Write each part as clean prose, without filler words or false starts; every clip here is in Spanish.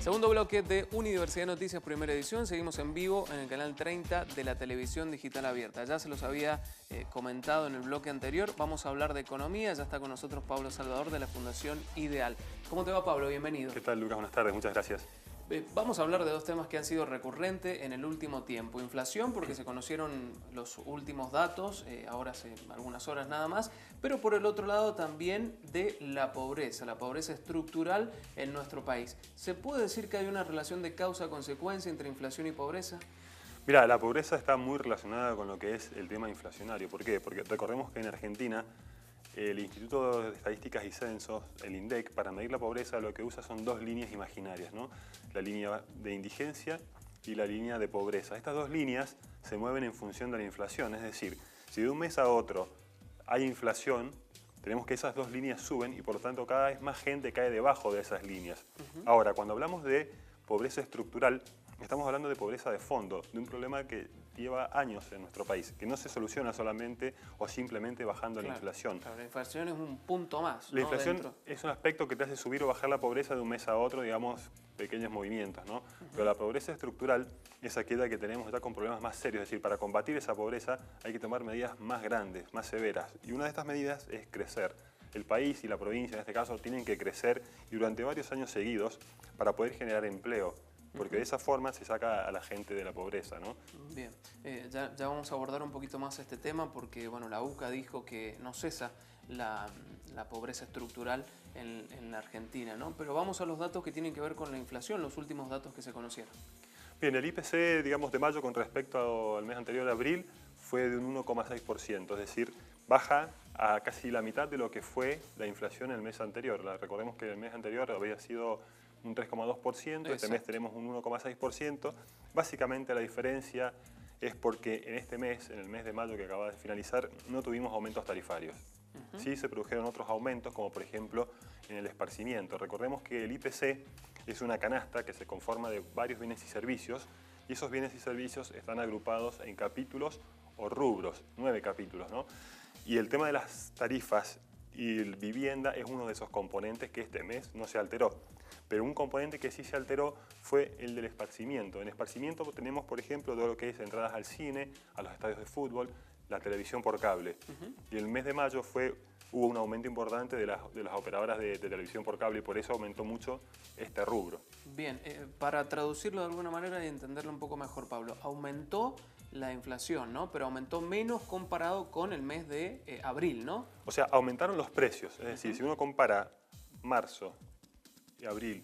Segundo bloque de Universidad de Noticias, primera edición. Seguimos en vivo en el canal 30 de la televisión digital abierta. Ya se los había comentado en el bloque anterior. Vamos a hablar de economía. Ya está con nosotros Pablo Salvador de la Fundación Ideal. ¿Cómo te va, Pablo? Bienvenido. ¿Qué tal, Lucas? Buenas tardes. Muchas gracias. Vamos a hablar de dos temas que han sido recurrentes en el último tiempo. Inflación, porque se conocieron los últimos datos, ahora hace algunas horas nada más, pero por el otro lado también de la pobreza estructural en nuestro país. ¿Se puede decir que hay una relación de causa-consecuencia entre inflación y pobreza? Mira, la pobreza está muy relacionada con lo que es el tema inflacionario. ¿Por qué? Porque recordemos que en Argentina el Instituto de Estadísticas y Censos, el INDEC, para medir la pobreza lo que usa son dos líneas imaginarias, ¿no? La línea de indigencia y la línea de pobreza. Estas dos líneas se mueven en función de la inflación, es decir, si de un mes a otro hay inflación, tenemos que esas dos líneas suben y por lo tanto cada vez más gente cae debajo de esas líneas. Ahora, cuando hablamos de pobreza estructural, estamos hablando de pobreza de fondo, de un problema que lleva años en nuestro país, que no se soluciona solamente o simplemente bajando la inflación. Claro, la inflación es un punto más, La ¿no? inflación Dentro. es un aspecto que te hace subir o bajar la pobreza de un mes a otro, digamos, pequeños movimientos, ¿no? Pero la pobreza estructural es aquella que tenemos ya con problemas más serios, es decir, para combatir esa pobreza hay que tomar medidas más grandes, más severas. Y una de estas medidas es crecer. El país y la provincia, en este caso, tienen que crecer y durante varios años seguidos para poder generar empleo. Porque de esa forma se saca a la gente de la pobreza, ¿no? Bien, ya vamos a abordar un poquito más este tema porque bueno, la UCA dijo que no cesa la pobreza estructural en la Argentina, ¿no? Pero vamos a los datos que tienen que ver con la inflación, los últimos datos que se conocieron. Bien, el IPC, digamos, de mayo con respecto al mes anterior de abril fue de un 1,6%, es decir, baja a casi la mitad de lo que fue la inflación el mes anterior. Recordemos que el mes anterior había sido un 3,2%, este mes tenemos un 1,6%. Básicamente la diferencia es porque en este mes, en el mes de mayo que acaba de finalizar, no tuvimos aumentos tarifarios. Sí se produjeron otros aumentos, como por ejemplo en el esparcimiento. Recordemos que el IPC es una canasta que se conforma de varios bienes y servicios, y esos bienes y servicios están agrupados en capítulos o rubros, 9 capítulos, ¿no? Y el tema de las tarifas y el vivienda es uno de esos componentes que este mes no se alteró. Pero un componente que sí se alteró fue el del esparcimiento. En esparcimiento tenemos, por ejemplo, todo lo que es entradas al cine, a los estadios de fútbol, la televisión por cable. Y el mes de mayo hubo un aumento importante de las operadoras de televisión por cable y por eso aumentó mucho este rubro. Bien, para traducirlo de alguna manera y entenderlo un poco mejor, Pablo, aumentó la inflación, ¿no? Pero aumentó menos comparado con el mes de abril, ¿no? O sea, aumentaron los precios. Es decir, si uno compara marzo, abril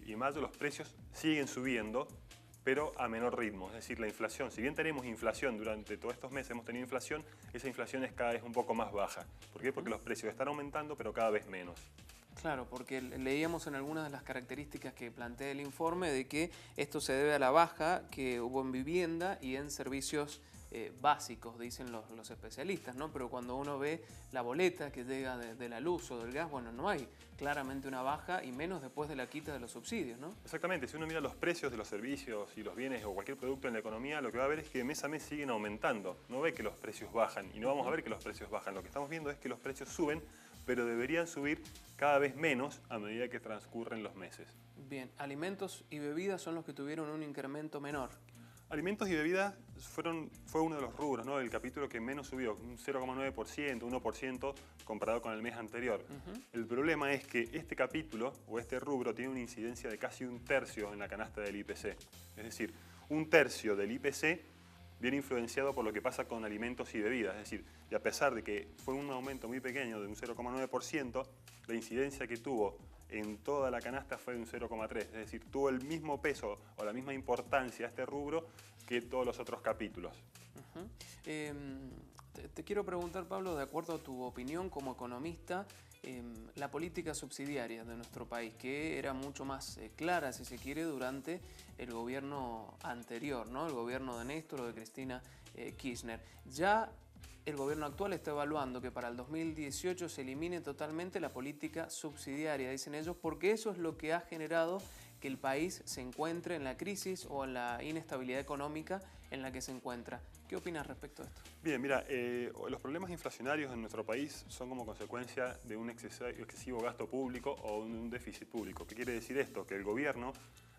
y mayo, los precios siguen subiendo, pero a menor ritmo. Es decir, la inflación, si bien tenemos inflación durante todos estos meses, hemos tenido inflación, esa inflación es cada vez un poco más baja. ¿Por qué? Porque los precios están aumentando, pero cada vez menos. Claro, porque leíamos en algunas de las características que plantea el informe de que esto se debe a la baja que hubo en vivienda y en servicios básicos, dicen los especialistas, ¿no? Pero cuando uno ve la boleta que llega de la luz o del gas, bueno, no hay claramente una baja y menos después de la quita de los subsidios, ¿no? Exactamente, si uno mira los precios de los servicios y los bienes o cualquier producto en la economía, lo que va a ver es que mes a mes siguen aumentando. No ve que los precios bajan y no vamos a ver que los precios bajan. Lo que estamos viendo es que los precios suben, pero deberían subir cada vez menos a medida que transcurren los meses. Bien, alimentos y bebidas son los que tuvieron un incremento menor. Alimentos y bebidas fue uno de los rubros, ¿no? El capítulo que menos subió, un 0,9%, 1% comparado con el mes anterior. El problema es que este capítulo o este rubro tiene una incidencia de casi un tercio en la canasta del IPC. Es decir, un tercio del IPC viene influenciado por lo que pasa con alimentos y bebidas. Es decir, y a pesar de que fue un aumento muy pequeño de un 0,9%, la incidencia que tuvo en toda la canasta fue de un 0,3%. Es decir, tuvo el mismo peso o la misma importancia este rubro que todos los otros capítulos. Te quiero preguntar, Pablo, de acuerdo a tu opinión como economista, la política subsidiaria de nuestro país, que era mucho más clara, si se quiere, durante el gobierno anterior, ¿no? El gobierno de Néstor o de Cristina Kirchner. Ya el gobierno actual está evaluando que para el 2018 se elimine totalmente la política subsidiaria, dicen ellos, porque eso es lo que ha generado que el país se encuentre en la crisis o en la inestabilidad económica en la que se encuentra. ¿Qué opinas respecto a esto? Bien, mira, los problemas inflacionarios en nuestro país son como consecuencia de un excesivo gasto público o un déficit público. ¿Qué quiere decir esto? Que el gobierno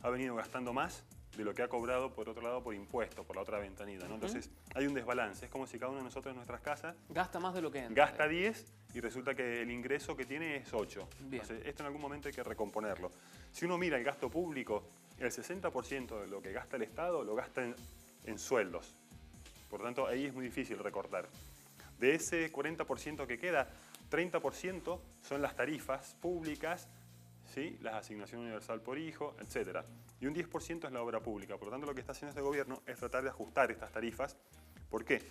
ha venido gastando más de lo que ha cobrado, por otro lado, por impuestos, por la otra ventanilla, ¿no? Entonces, hay un desbalance. Es como si cada uno de nosotros en nuestras casas gasta más de lo que entra. Gasta 10 y resulta que el ingreso que tiene es 8. Bien. Entonces, esto en algún momento hay que recomponerlo. Si uno mira el gasto público, el 60% de lo que gasta el Estado lo gasta en sueldos. Por lo tanto, ahí es muy difícil recortar. De ese 40% que queda, 30% son las tarifas públicas, ¿sí? Las asignaciones universal por hijo, etc. Y un 10% es la obra pública. Por lo tanto, lo que está haciendo este gobierno es tratar de ajustar estas tarifas. ¿Por qué?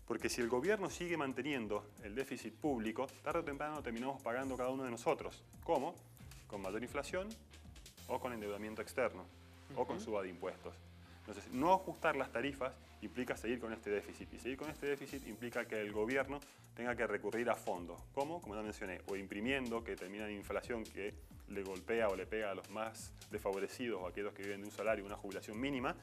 Porque si el gobierno sigue manteniendo el déficit público, tarde o temprano terminamos pagando cada uno de nosotros. ¿Cómo? Con mayor inflación o con endeudamiento externo o con suba de impuestos. Entonces, no ajustar las tarifas implica seguir con este déficit. Y seguir con este déficit implica que el gobierno tenga que recurrir a fondos. ¿Cómo? Como ya mencioné, o imprimiendo, que termina en inflación, que le golpea o le pega a los más desfavorecidos o a aquellos que viven de un salario, una jubilación mínima,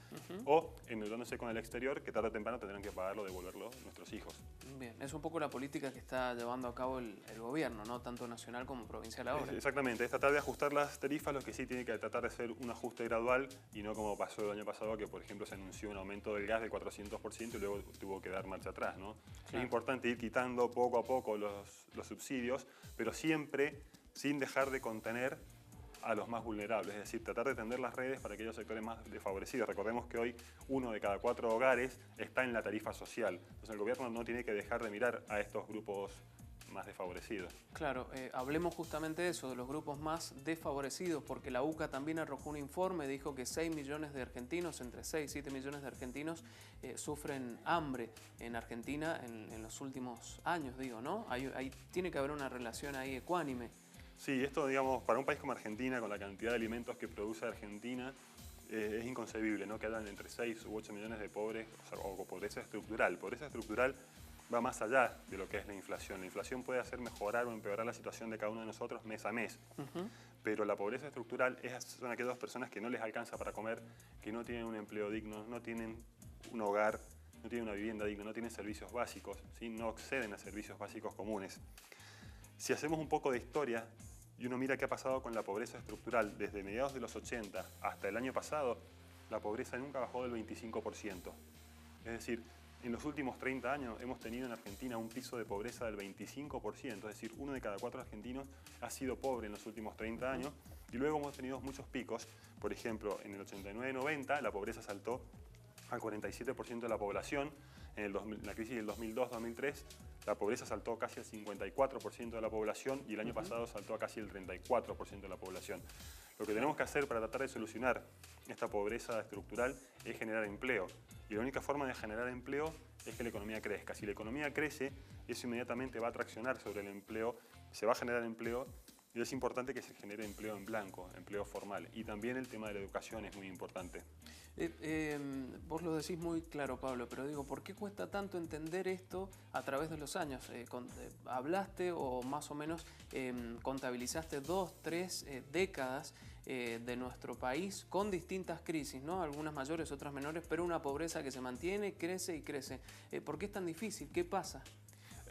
o endeudándose con el exterior, que tarde o temprano tendrán que pagarlo, devolverlo nuestros hijos. Bien, es un poco la política que está llevando a cabo el gobierno, ¿no? Tanto nacional como provincial ahora. Exactamente, es tratar de ajustar las tarifas, lo que sí tiene que tratar de hacer un ajuste gradual y no como pasó el año pasado, que por ejemplo se anunció un aumento del gas del 400% y luego tuvo que dar marcha atrás, ¿no? Claro. Es importante ir quitando poco a poco los subsidios, pero siempre sin dejar de contener a los más vulnerables, es decir, tratar de tender las redes para aquellos sectores más desfavorecidos. Recordemos que hoy 1 de cada 4 hogares está en la tarifa social, entonces el gobierno no tiene que dejar de mirar a estos grupos más desfavorecidos. Claro, hablemos justamente de eso, de los grupos más desfavorecidos, porque la UCA también arrojó un informe, dijo que 6 millones de argentinos, entre 6 y 7 millones de argentinos, sufren hambre en Argentina en los últimos años, digo, ¿no? Tiene que haber una relación ahí ecuánime. Sí, esto, digamos, para un país como Argentina, con la cantidad de alimentos que produce Argentina, es inconcebible, ¿no? Que hayan entre 6 u 8 millones de pobres, o pobreza estructural. Pobreza estructural va más allá de lo que es la inflación. La inflación puede hacer mejorar o empeorar la situación de cada uno de nosotros mes a mes. Pero la pobreza estructural son aquellas personas que no les alcanza para comer, que no tienen un empleo digno, no tienen un hogar, no tienen una vivienda digna, no tienen servicios básicos, ¿sí? No acceden a servicios básicos comunes. Si hacemos un poco de historia y uno mira qué ha pasado con la pobreza estructural desde mediados de los 80 hasta el año pasado, la pobreza nunca bajó del 25%. Es decir, en los últimos 30 años hemos tenido en Argentina un piso de pobreza del 25%, es decir, 1 de cada 4 argentinos ha sido pobre en los últimos 30 años, y luego hemos tenido muchos picos. Por ejemplo, en el 89-90 la pobreza saltó al 47% de la población, en la crisis del 2002-2003 la pobreza saltó casi al 54% de la población y el año pasado saltó a casi el 34% de la población. Lo que tenemos que hacer para tratar de solucionar esta pobreza estructural es generar empleo. Y la única forma de generar empleo es que la economía crezca. Si la economía crece, eso inmediatamente va a traccionar sobre el empleo, se va a generar empleo y es importante que se genere empleo en blanco, empleo formal. Y también el tema de la educación es muy importante. Vos lo decís muy claro, Pablo, pero digo, ¿por qué cuesta tanto entender esto a través de los años? Hablaste o más o menos contabilizaste 2, 3 décadas de nuestro país con distintas crisis, ¿no? Algunas mayores, otras menores, pero una pobreza que se mantiene, crece y crece. ¿Por qué es tan difícil? ¿Qué pasa?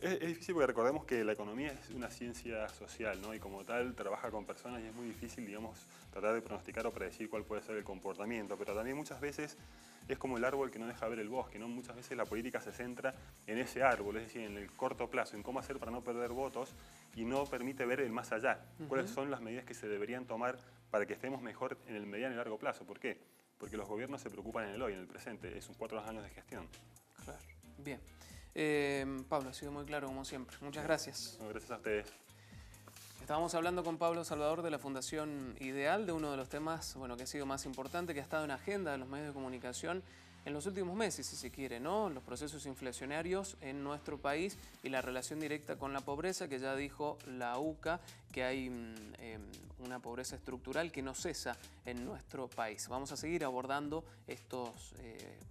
Es difícil porque recordemos que la economía es una ciencia social, ¿no? Y como tal trabaja con personas y es muy difícil, digamos, tratar de pronosticar o predecir cuál puede ser el comportamiento. Pero también muchas veces es como el árbol que no deja ver el bosque, ¿no? Muchas veces la política se centra en ese árbol, es decir, en el corto plazo, en cómo hacer para no perder votos y no permite ver el más allá. ¿Cuáles son las medidas que se deberían tomar para que estemos mejor en el mediano y largo plazo? ¿Por qué? Porque los gobiernos se preocupan en el hoy, en el presente. Es un 4 años de gestión. Claro. Bien. Pablo, ha sido muy claro como siempre. Muchas gracias. No, gracias a ustedes. Estábamos hablando con Pablo Salvador de la Fundación Ideal, de uno de los temas que ha sido más importante, que ha estado en agenda de los medios de comunicación en los últimos meses, si se quiere, ¿no? Los procesos inflacionarios en nuestro país y la relación directa con la pobreza, que ya dijo la UCA que hay una pobreza estructural que no cesa en nuestro país. Vamos a seguir abordando estos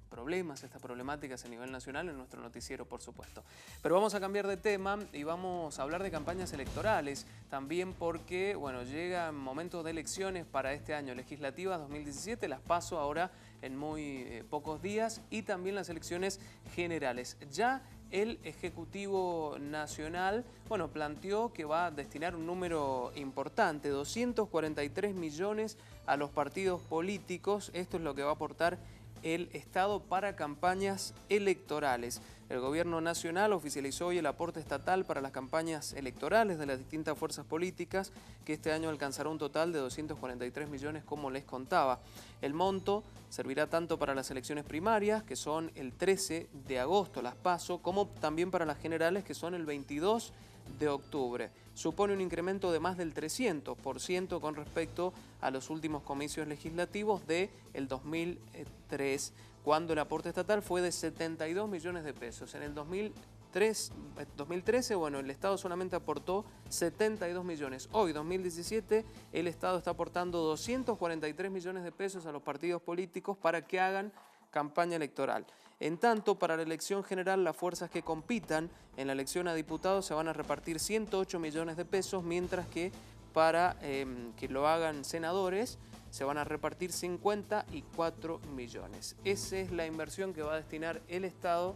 problemas, estas problemáticas a nivel nacional en nuestro noticiero, por supuesto. Pero vamos a cambiar de tema y vamos a hablar de campañas electorales, también porque, llegan momentos de elecciones para este año, legislativas 2017, las PASO ahora en muy pocos días, y también las elecciones generales. Ya el Ejecutivo Nacional, bueno, planteó que va a destinar un número importante, 243 millones a los partidos políticos. Esto es lo que va a aportar el Estado para campañas electorales. El Gobierno Nacional oficializó hoy el aporte estatal para las campañas electorales de las distintas fuerzas políticas, que este año alcanzará un total de 243 millones, como les contaba. El monto servirá tanto para las elecciones primarias, que son el 13 de agosto, las PASO, como también para las generales, que son el 22 de octubre. Supone un incremento de más del 300% con respecto a los últimos comicios legislativos del 2003, cuando el aporte estatal fue de 72 millones de pesos. En el 2013, bueno, el Estado solamente aportó 72 millones. Hoy, 2017, el Estado está aportando 243 millones de pesos a los partidos políticos para que hagan campaña electoral. En tanto, para la elección general, las fuerzas que compitan en la elección a diputados se van a repartir 108 millones de pesos, mientras que para que lo hagan senadores se van a repartir 54 millones. Esa es la inversión que va a destinar el Estado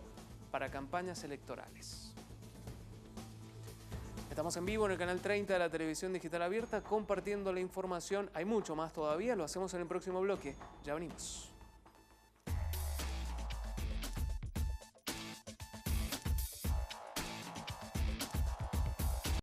para campañas electorales. Estamos en vivo en el canal 30 de la televisión digital abierta compartiendo la información. Hay mucho más todavía, lo hacemos en el próximo bloque. Ya venimos.